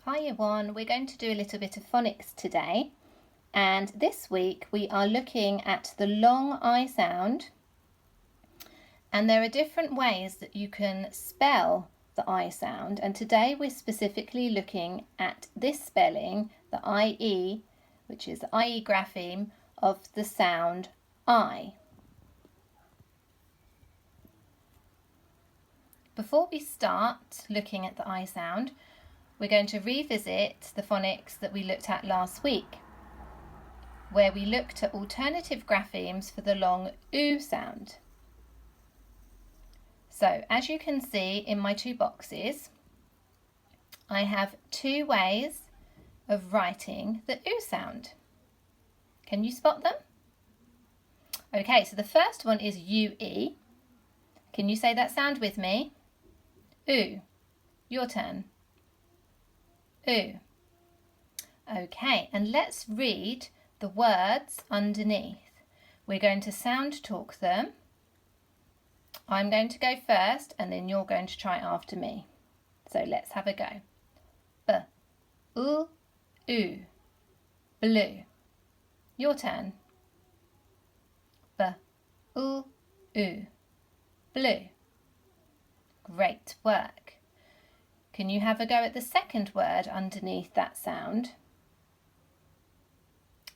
Hi Year 1, we're going to do a little bit of phonics today, and this week we are looking at the long I sound, and there are different ways that you can spell the I sound, and today we're specifically looking at this spelling, the IE, which is the IE grapheme of the sound I. Before we start looking at the I sound, we're going to revisit the phonics that we looked at last week, where we looked at alternative graphemes for the long oo sound. So as you can see in my two boxes, I have two ways of writing the oo sound. Can you spot them? Okay, so the first one is UE. Can you say that sound with me? Oo. Your turn. Oo. Okay, and let's read the words underneath. We're going to sound talk them. I'm going to go first and then you're going to try after me. So let's have a go. B, oo, oo, blue. Your turn. B, oo, oo, blue. Great work. Can you have a go at the second word underneath that sound?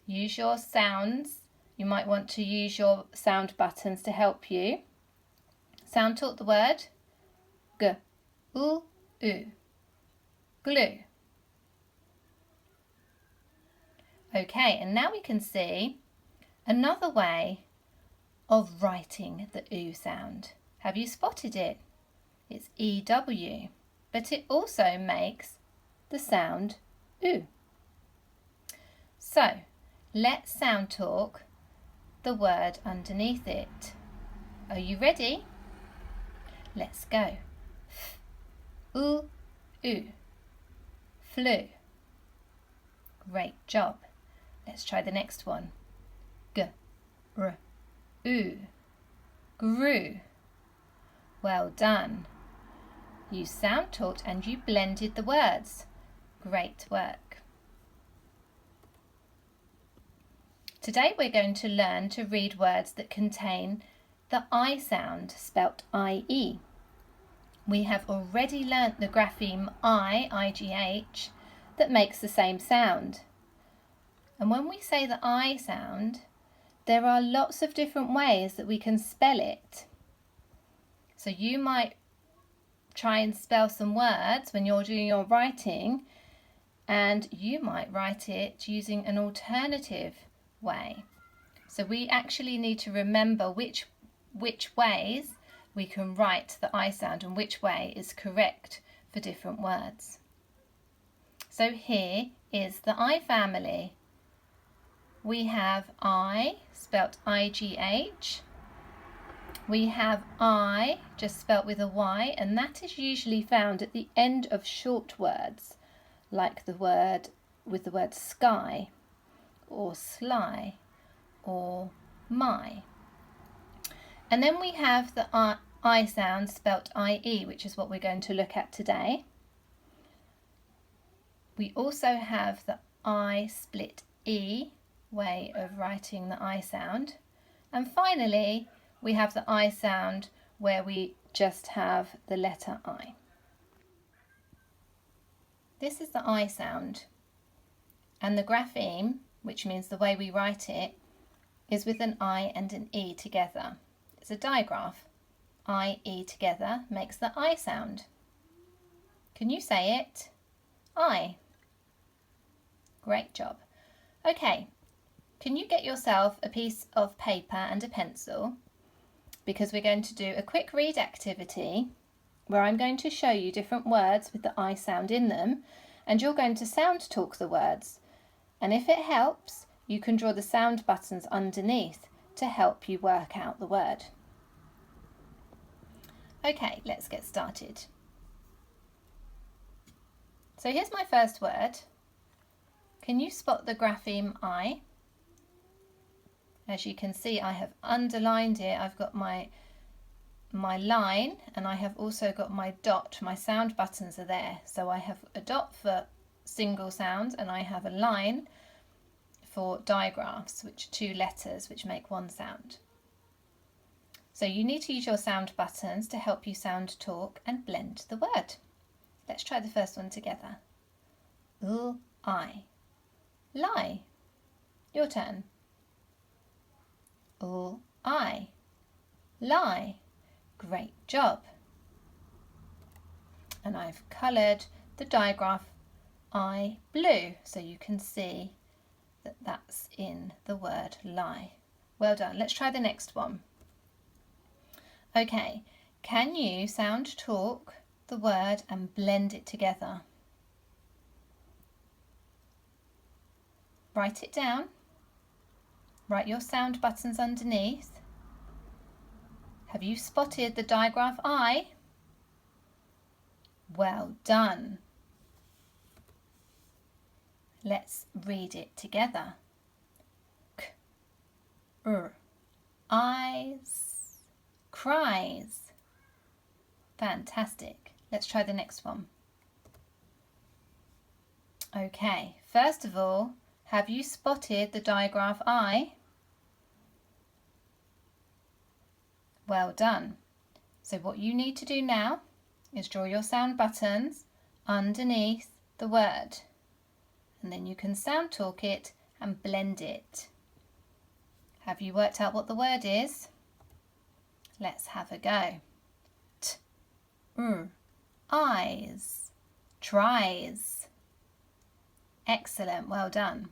Use your sounds. You might want to use your sound buttons to help you. Sound talk the word G, oo, oo, glue. Okay, and now we can see another way of writing the oo sound. Have you spotted it? It's EW. But it also makes the sound oo. So let's sound talk the word underneath it. Are you ready? Let's go. F, oo, oo, flew. Great job. Let's try the next one. G, r, oo, grew. Well done. You sound talked and you blended the words. Great work. Today we're going to learn to read words that contain the I sound, spelt IE. We have already learnt the grapheme I, IGH, that makes the same sound. And when we say the I sound, there are lots of different ways that we can spell it. So you might try and spell some words when you're doing your writing, and you might write it using an alternative way. So we actually need to remember which ways we can write the I sound and which way is correct for different words. So here is the I family. We have I, spelt IGH. We have I, just spelt with a Y, and that is usually found at the end of short words, like the word with the word sky, or sly, or my. And then we have the I sound spelt IE, which is what we're going to look at today. We also have the I split E way of writing the I sound. And finally, we have the I sound where we just have the letter I. This is the I sound, and the grapheme, which means the way we write it, is with an I and an E together. It's a digraph. I-E together makes the I sound. Can you say it? I. Great job. Okay, can you get yourself a piece of paper and a pencil? Because we're going to do a quick read activity where I'm going to show you different words with the I sound in them, and you're going to sound talk the words. And if it helps, you can draw the sound buttons underneath to help you work out the word. Okay, let's get started. So here's my first word. Can you spot the grapheme I? As you can see, I have underlined it. I've got my line, and I have also got my dot. My sound buttons are there. So I have a dot for single sounds, and I have a line for digraphs, which are 2 letters which make 1 sound. So you need to use your sound buttons to help you sound talk and blend the word. Let's try the first one together. I. Lie. Your turn. I. Lie. Great job. And I've coloured the digraph I blue so you can see that that's in the word lie. Well done. Let's try the next one. Okay, can you sound talk the word and blend it together? Write it down. Write your sound buttons underneath. Have you spotted the digraph I? Well done. Let's read it together. Eyes, cries. Fantastic. Let's try the next one. Okay, first of all, have you spotted the digraph I? Well done. So what you need to do now is draw your sound buttons underneath the word, and then you can sound talk it and blend it. Have you worked out what the word is? Let's have a go. Eyes, tries. Excellent, well done.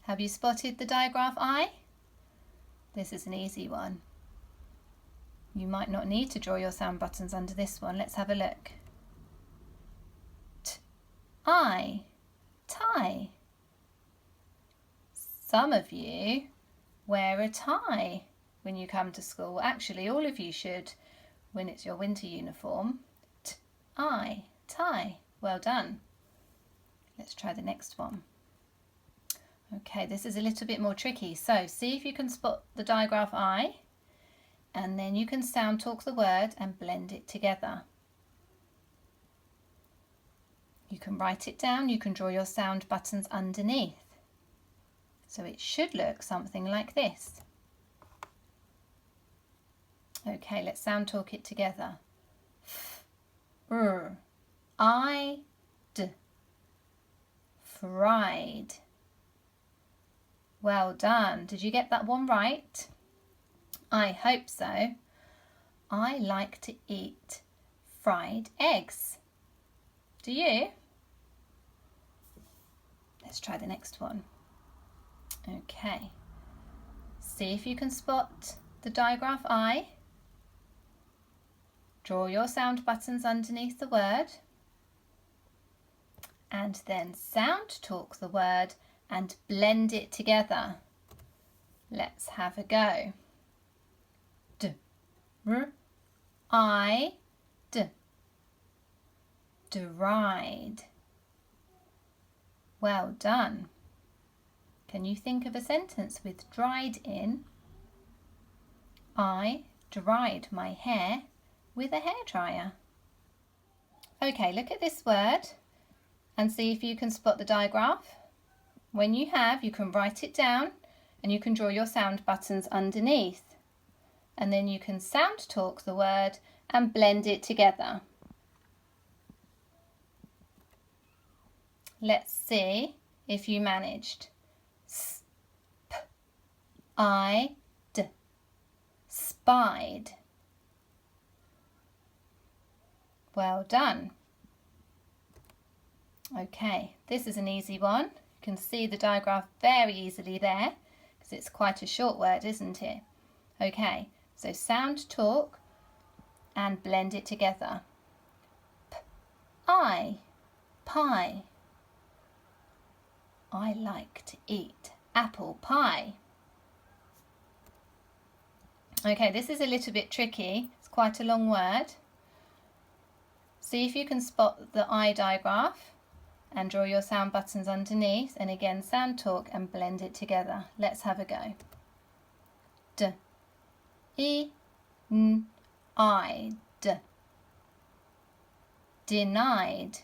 Have you spotted the digraph I? This is an easy one. You might not need to draw your sound buttons under this one. Let's have a look. I, tie. Some of you wear a tie when you come to school. Actually, all of you should when it's your winter uniform. I, tie. Well done. Let's try the next one. Okay, this is a little bit more tricky. So see if you can spot the digraph I, and then you can sound talk the word and blend it together. You can write it down, you can draw your sound buttons underneath. So it should look something like this. Okay, let's sound talk it together. I, fried. Well done. Did you get that one right? I hope so. I like to eat fried eggs. Do you? Let's try the next one. Okay. See if you can spot the digraph I. Draw your sound buttons underneath the word. And then sound talk the word and blend it together. Let's have a go. Dried. Well done. Can you think of a sentence with dried in? I dried my hair with a hairdryer. Okay, look at this word and see if you can spot the digraph. When you have, you can write it down and you can draw your sound buttons underneath. And then you can sound talk the word and blend it together. Let's see if you managed. Spied. Well done. Okay, this is an easy one. You can see the digraph very easily there because it's quite a short word, isn't it? Okay, so sound talk and blend it together. Pie. I like to eat apple pie. Okay, this is a little bit tricky. It's quite a long word. See if you can spot the I digraph and draw your sound buttons underneath, and again sound talk and blend it together. Let's have a go. Denied.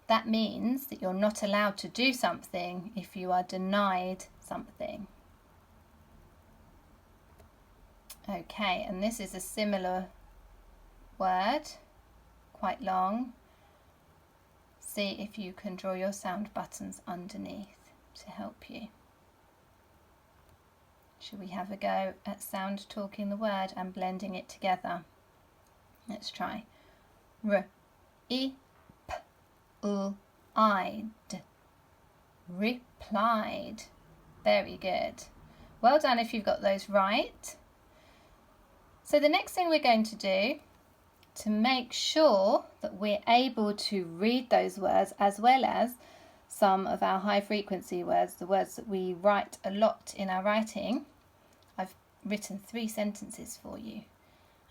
That means that you're not allowed to do something if you are denied something. Okay, and this is a similar word, quite long. See if you can draw your sound buttons underneath to help you. Should we have a go at sound talking the word and blending it together? Let's try. R, I, P, L, I, D. Replied. Very good. Well done if you've got those right. So the next thing we're going to do to make sure that we're able to read those words as well as some of our high frequency words, the words that we write a lot in our writing, I've written 3 sentences for you,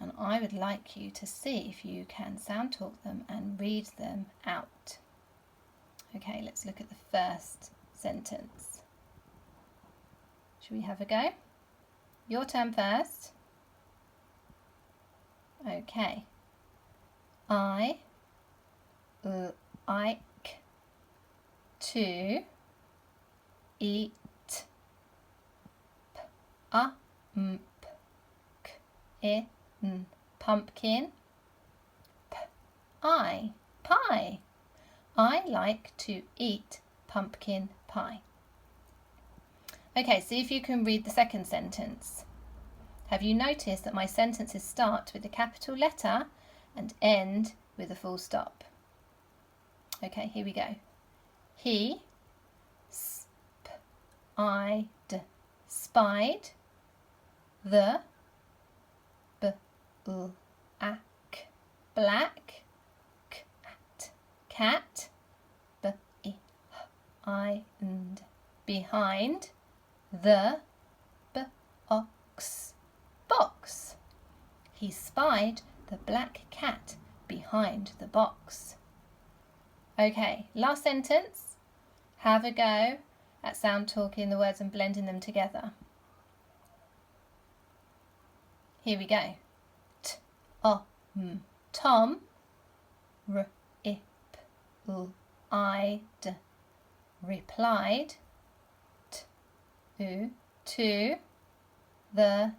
and I would like you to see if you can sound talk them and read them out. Okay, let's look at the first sentence. Should we have a go? Your turn first. Okay. I like to eat pumpkin pie. I like to eat pumpkin pie. Okay, see if you can read the second sentence. Have you noticed that my sentences start with a capital letter and end with a full stop? Okay, here we go. He spied the black cat behind the box. He spied the black cat behind the box. Okay, last sentence. Have a go at sound talking the words and blending them together. Here we go. Tom replied to the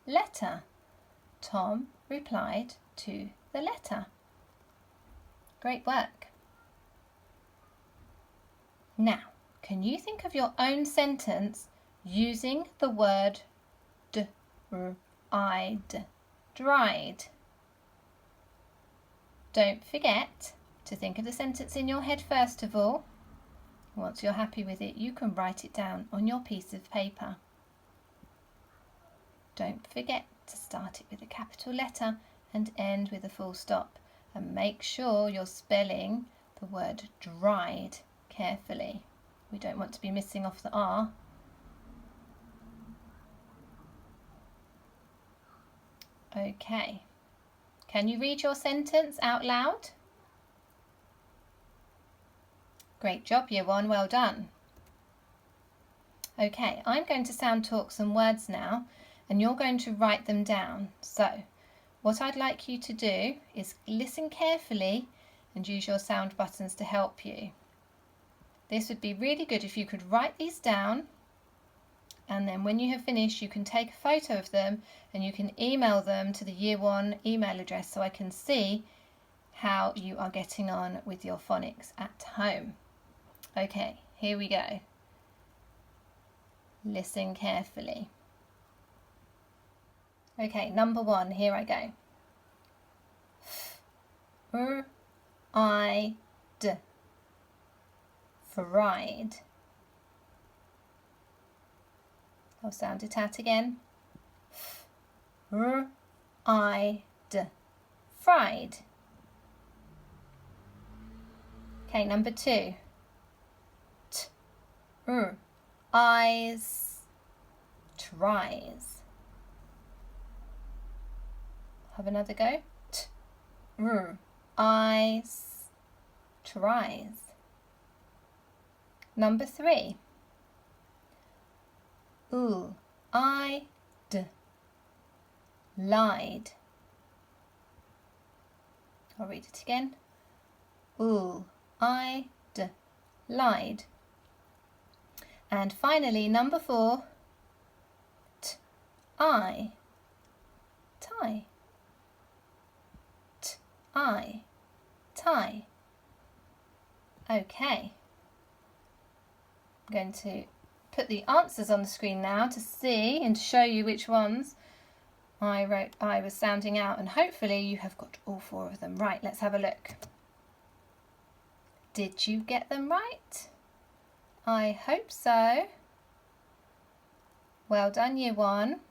letter. Tom replied to the letter. Great work. Now, can you think of your own sentence using the word dried? Don't forget to think of the sentence in your head first of all. Once you're happy with it, you can write it down on your piece of paper. Don't forget to start it with a capital letter and end with a full stop, and make sure you're spelling the word dried carefully. We don't want to be missing off the R. Okay, can you read your sentence out loud? Great job, Year 1, well done. Okay, I'm going to sound talk some words now, and you're going to write them down. So, what I'd like you to do is listen carefully and use your sound buttons to help you. This would be really good if you could write these down, and then when you have finished you can take a photo of them and you can email them to the Year 1 email address so I can see how you are getting on with your phonics at home. Okay, here we go. Listen carefully. Okay, number 1, here I go. Fried. Fried. I'll sound it out again. Fried. Fried. Okay, number 2. Eyes. Tries. Have another go. Eyes. Tries. Number 3. I'd lied. I'll read it again. Ooh, I, d, lied. And finally, number 4, t, I, tie. T, I, tie. Okay. I'm going to put the answers on the screen now to see and to show you which ones I was sounding out, and hopefully you have got all 4 of them. Right, let's have a look. Did you get them right? I hope so. Well done, Year 1.